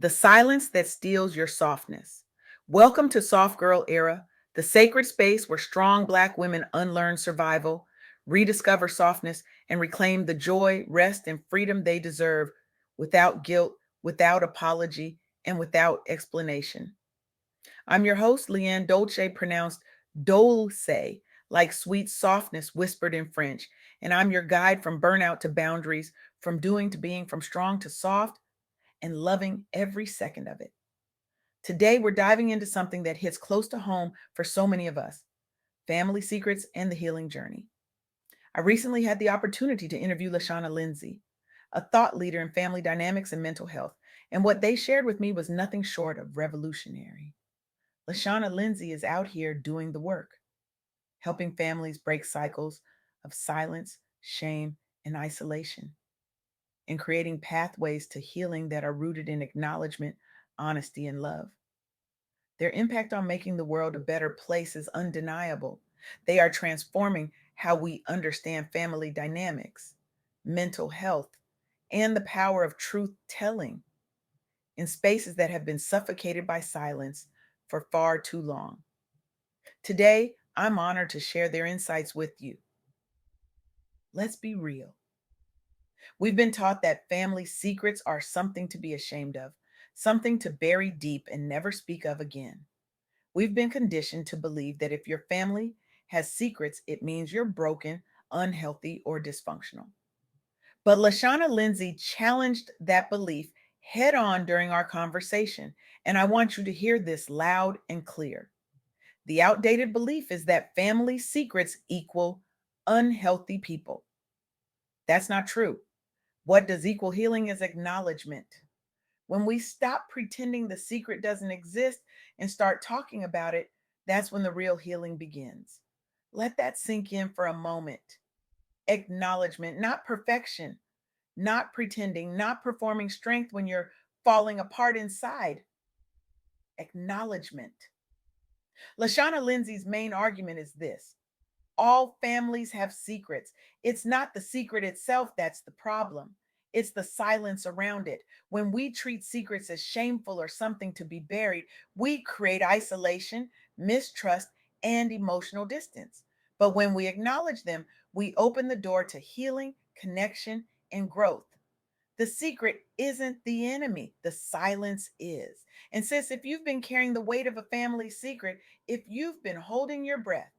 the silence that steals your softness. Welcome to Soft Girl Era, the sacred space where strong Black women unlearn survival, rediscover softness, and reclaim the joy, rest, and freedom they deserve without guilt, without apology, and without explanation. I'm your host, LeAnne Dolce, pronounced Dolce, like sweet softness whispered in French. And I'm your guide from burnout to boundaries, from doing to being, from strong to soft, and loving every second of it. Today, we're diving into something that hits close to home for so many of us: family secrets and the healing journey. I recently had the opportunity to interview Lashana Lindsey, a thought leader in family dynamics and mental health, and what they shared with me was nothing short of revolutionary. Lashana Lindsey is out here doing the work, helping families break cycles of silence, shame, and isolation, and creating pathways to healing that are rooted in acknowledgement, honesty, and love. Their impact on making the world a better place is undeniable. They are transforming how we understand family dynamics, mental health, and the power of truth telling in spaces that have been suffocated by silence for far too long. Today, I'm honored to share their insights with you. Let's be real. We've been taught that family secrets are something to be ashamed of, something to bury deep and never speak of again. We've been conditioned to believe that if your family has secrets, it means you're broken, unhealthy, or dysfunctional. But Lashana Lindsey challenged that belief head on during our conversation, and I want you to hear this loud and clear. The outdated belief is that family secrets equal unhealthy people. That's not true. What does equal healing is acknowledgement. When we stop pretending the secret doesn't exist and start talking about it, that's when the real healing begins. Let that sink in for a moment. Acknowledgement, not perfection, not pretending, not performing strength when you're falling apart inside. Acknowledgement. Lashana Lindsey's main argument is this: all families have secrets. It's not the secret itself that's the problem. It's the silence around it. When we treat secrets as shameful or something to be buried, we create isolation, mistrust, and emotional distance. But when we acknowledge them, we open the door to healing, connection, and growth. The secret isn't the enemy, the silence is. And sis, if you've been carrying the weight of a family secret, if you've been holding your breath,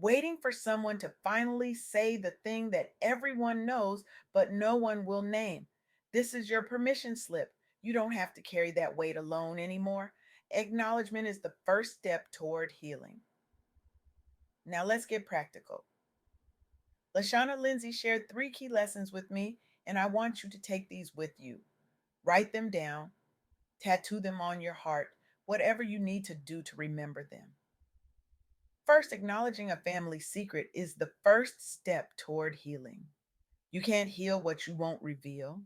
waiting for someone to finally say the thing that everyone knows but no one will name, this is your permission slip. You don't have to carry that weight alone anymore. Acknowledgement is the first step toward healing. Now let's get practical. Lashana Lindsey shared 3 key lessons with me, and I want you to take these with you. Write them down, tattoo them on your heart, whatever you need to do to remember them. First, acknowledging a family secret is the first step toward healing. You can't heal what you won't reveal.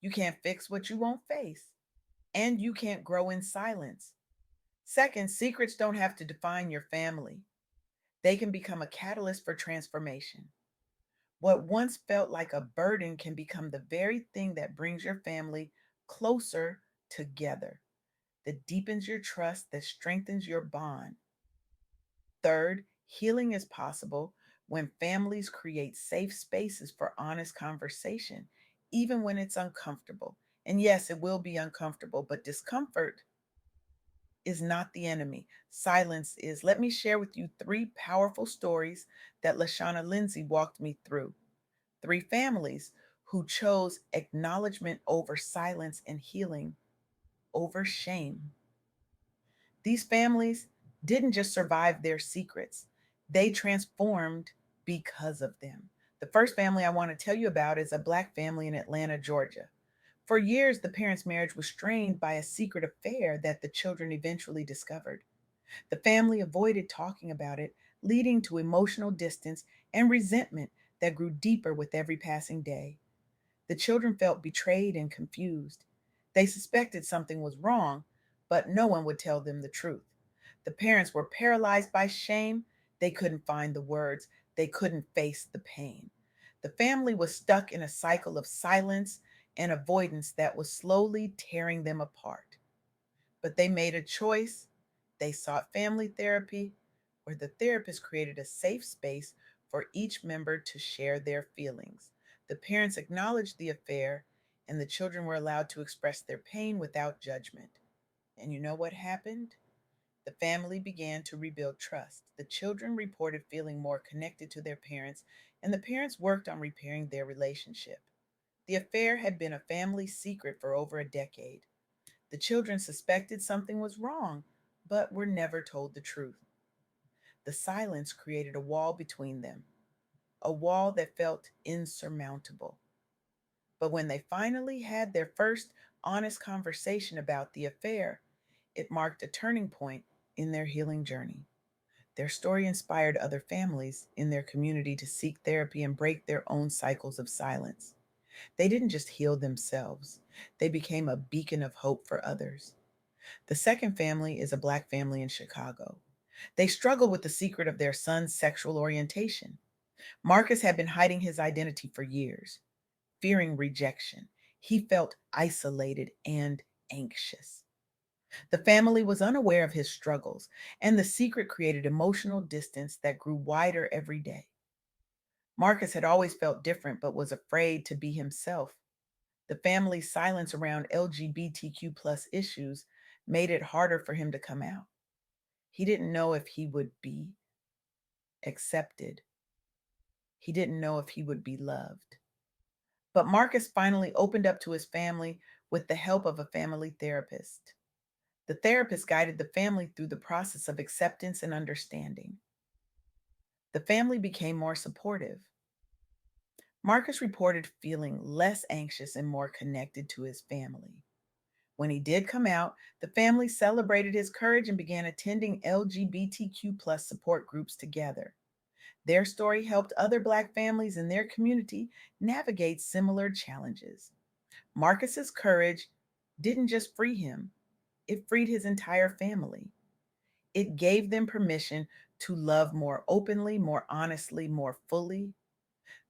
You can't fix what you won't face. And you can't grow in silence. Second, secrets don't have to define your family. They can become a catalyst for transformation. What once felt like a burden can become the very thing that brings your family closer together, that deepens your trust, that strengthens your bond. Third, healing is possible when families create safe spaces for honest conversation, even when it's uncomfortable. And yes, it will be uncomfortable, but discomfort is not the enemy. Silence is. Let me share with you 3 powerful stories that Lashana Lindsey walked me through. 3 families who chose acknowledgement over silence and healing over shame. These families didn't just survive their secrets, they transformed because of them. The first family I want to tell you about is a Black family in Atlanta, Georgia. For years, the parents' marriage was strained by a secret affair that the children eventually discovered. The family avoided talking about it, leading to emotional distance and resentment that grew deeper with every passing day. The children felt betrayed and confused. They suspected something was wrong, but no one would tell them the truth. The parents were paralyzed by shame. They couldn't find the words. They couldn't face the pain. The family was stuck in a cycle of silence, and avoidance that was slowly tearing them apart. But they made a choice. They sought family therapy, where the therapist created a safe space for each member to share their feelings. The parents acknowledged the affair, and the children were allowed to express their pain without judgment. And you know what happened? The family began to rebuild trust. The children reported feeling more connected to their parents, and the parents worked on repairing their relationship. The affair had been a family secret for over a decade. The children suspected something was wrong, but were never told the truth. The silence created a wall between them, a wall that felt insurmountable. But when they finally had their first honest conversation about the affair, it marked a turning point in their healing journey. Their story inspired other families in their community to seek therapy and break their own cycles of silence. They didn't just heal themselves, they became a beacon of hope for others. The second family is a Black family in Chicago. They struggled with the secret of their son's sexual orientation. Marcus had been hiding his identity for years, fearing rejection. He felt isolated and anxious. The family was unaware of his struggles, and the secret created emotional distance that grew wider every day. Marcus had always felt different but was afraid to be himself. The family's silence around LGBTQ plus issues made it harder for him to come out. He didn't know if he would be accepted. He didn't know if he would be loved. But Marcus finally opened up to his family with the help of a family therapist. The therapist guided the family through the process of acceptance and understanding. The family became more supportive. Marcus reported feeling less anxious and more connected to his family. When he did come out, the family celebrated his courage and began attending LGBTQ plus support groups together. Their story helped other Black families in their community navigate similar challenges. Marcus's courage didn't just free him, it freed his entire family. It gave them permission to love more openly, more honestly, more fully.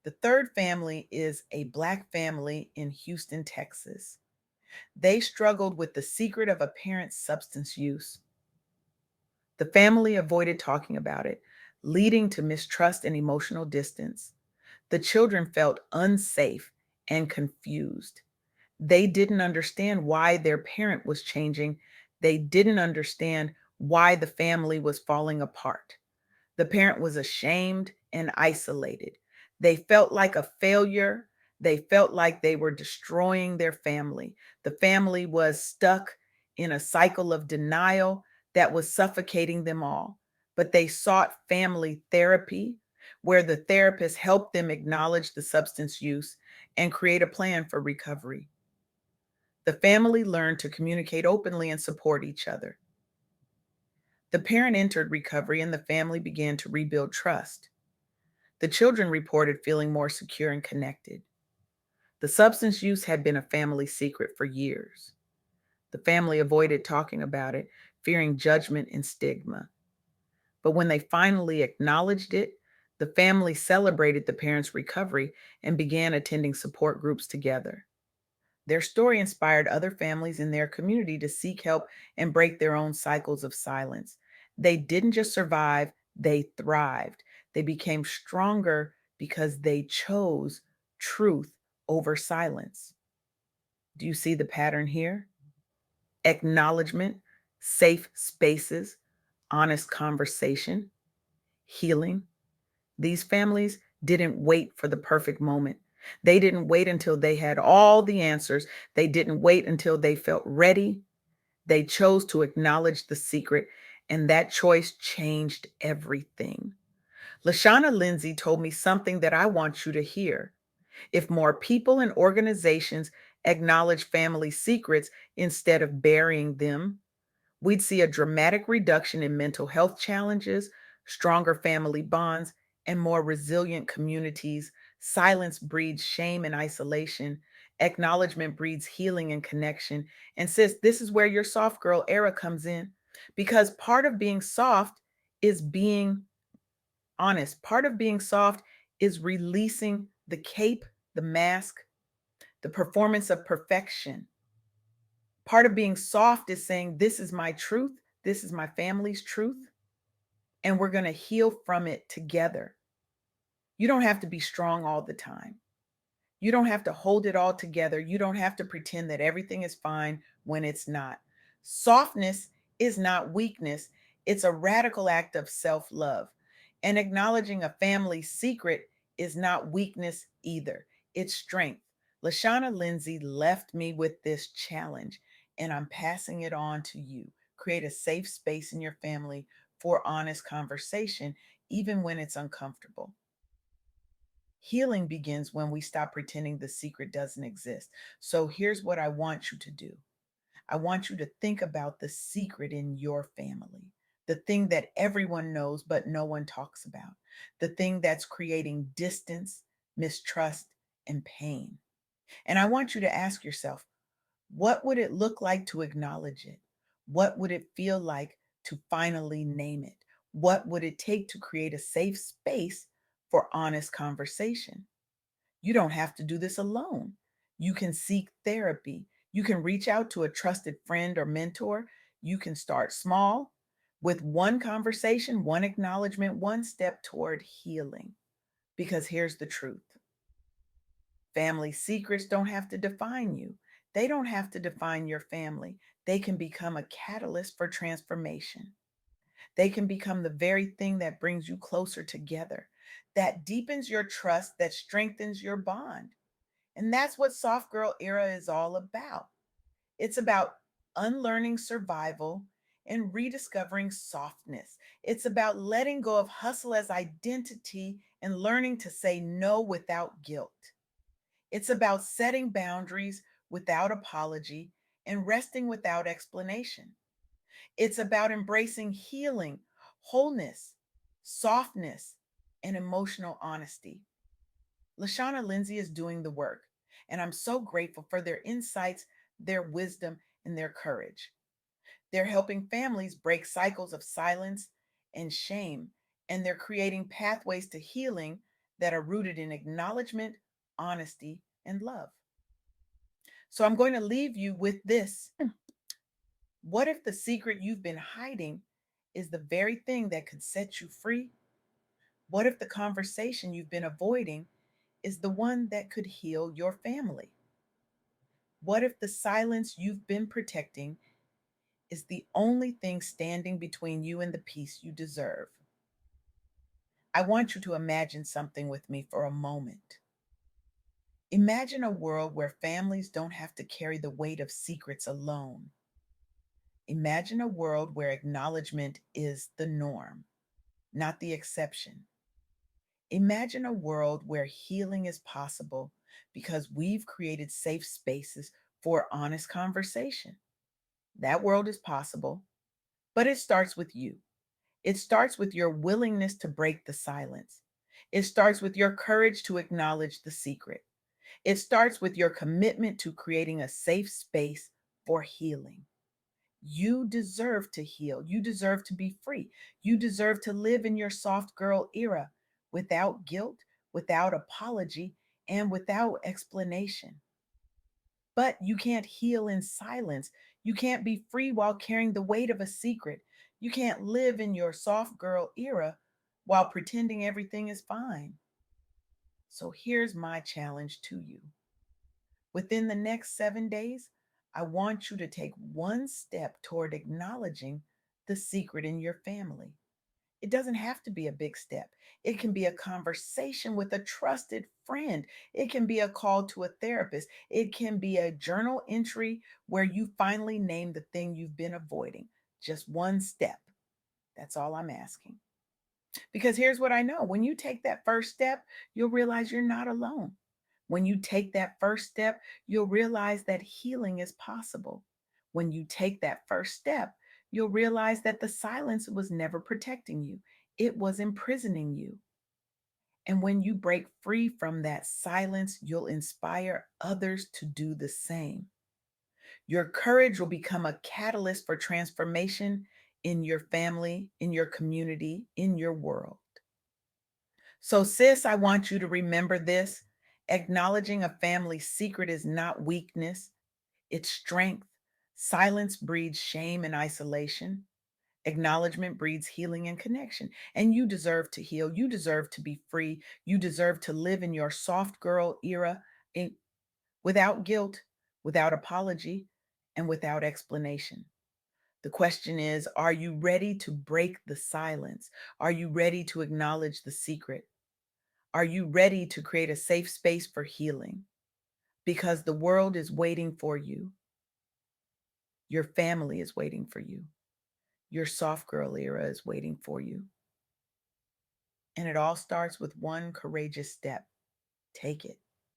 The third family is a Black family in Houston, Texas. They struggled with the secret of a parent's substance use. The family avoided talking about it, leading to mistrust and emotional distance. The children felt unsafe and confused. They didn't understand why their parent was changing. They didn't understand why the family was falling apart. The parent was ashamed and isolated. They felt like a failure. They felt like they were destroying their family. The family was stuck in a cycle of denial that was suffocating them all. But they sought family therapy, where the therapist helped them acknowledge the substance use and create a plan for recovery. The family learned to communicate openly and support each other. The parent entered recovery and the family began to rebuild trust. The children reported feeling more secure and connected. The substance use had been a family secret for years. The family avoided talking about it, fearing judgment and stigma. But when they finally acknowledged it, the family celebrated the parents' recovery and began attending support groups together. Their story inspired other families in their community to seek help and break their own cycles of silence. They didn't just survive, they thrived. They became stronger because they chose truth over silence. Do you see the pattern here? Acknowledgement, safe spaces, honest conversation, healing. These families didn't wait for the perfect moment. They didn't wait until they had all the answers. They didn't wait until they felt ready. They chose to acknowledge the secret, and that choice changed everything. Lashana Lindsey told me something that I want you to hear. If more people and organizations acknowledge family secrets instead of burying them, we'd see a dramatic reduction in mental health challenges, stronger family bonds, and more resilient communities. Silence breeds shame and isolation. Acknowledgement breeds healing and connection. And sis, this is where your soft girl era comes in. Because part of being soft is being honest. Part of being soft is releasing the cape, the mask, the performance of perfection. Part of being soft is saying, this is my truth, this is my family's truth, and we're going to heal from it together. You don't have to be strong all the time. You don't have to hold it all together. You don't have to pretend that everything is fine when it's not. Softness is not weakness, it's a radical act of self love. And acknowledging a family's secret is not weakness either, it's strength. Lashana Lindsey left me with this challenge, and I'm passing it on to you. Create a safe space in your family for honest conversation, even when it's uncomfortable. Healing begins when we stop pretending the secret doesn't exist. So here's what I want you to do. I want you to think about the secret in your family, the thing that everyone knows but no one talks about, the thing that's creating distance, mistrust, and pain. And I want you to ask yourself, what would it look like to acknowledge it? What would it feel like to finally name it? What would it take to create a safe space for honest conversation? You don't have to do this alone. You can seek therapy. You can reach out to a trusted friend or mentor. You can start small with one conversation, one acknowledgement, one step toward healing. Because here's the truth: family secrets don't have to define you, they don't have to define your family. They can become a catalyst for transformation. They can become the very thing that brings you closer together, that deepens your trust, that strengthens your bond. And that's what Soft Girl Era is all about. It's about unlearning survival and rediscovering softness. It's about letting go of hustle as identity and learning to say no without guilt. It's about setting boundaries without apology and resting without explanation. It's about embracing healing, wholeness, softness, and emotional honesty. Lashana Lindsey is doing the work, and I'm so grateful for their insights, their wisdom, and their courage. They're helping families break cycles of silence and shame, and they're creating pathways to healing that are rooted in acknowledgement, honesty, and love. So I'm going to leave you with this. What if the secret you've been hiding is the very thing that could set you free? What if the conversation you've been avoiding is the one that could heal your family? What if the silence you've been protecting is the only thing standing between you and the peace you deserve? I want you to imagine something with me for a moment. Imagine a world where families don't have to carry the weight of secrets alone. Imagine a world where acknowledgement is the norm, not the exception. Imagine a world where healing is possible because we've created safe spaces for honest conversation. That world is possible, but it starts with you. It starts with your willingness to break the silence. It starts with your courage to acknowledge the secret. It starts with your commitment to creating a safe space for healing. You deserve to heal. You deserve to be free. You deserve to live in your soft girl era without guilt, without apology, and without explanation. But you can't heal in silence. You can't be free while carrying the weight of a secret. You can't live in your soft girl era while pretending everything is fine. So here's my challenge to you. Within the next 7 days, I want you to take one step toward acknowledging the secret in your family. It doesn't have to be a big step. It can be a conversation with a trusted friend. It can be a call to a therapist. It can be a journal entry where you finally name the thing you've been avoiding. Just one step. That's all I'm asking. Because here's what I know: when you take that first step, you'll realize you're not alone. When you take that first step, you'll realize that healing is possible. When you take that first step, you'll realize that the silence was never protecting you, it was imprisoning you. And when you break free from that silence, you'll inspire others to do the same. Your courage will become a catalyst for transformation in your family, in your community, in your world. So, sis, I want you to remember this. Acknowledging a family's secret is not weakness, it's strength. Silence breeds shame and isolation. Acknowledgement breeds healing and connection. And you deserve to heal. You deserve to be free. You deserve to live in your soft girl era in, without guilt, without apology, and without explanation. The question is, are you ready to break the silence? Are you ready to acknowledge the secret? Are you ready to create a safe space for healing? Because the world is waiting for you. Your family is waiting for you. Your soft girl era is waiting for you. And it all starts with one courageous step. Take it.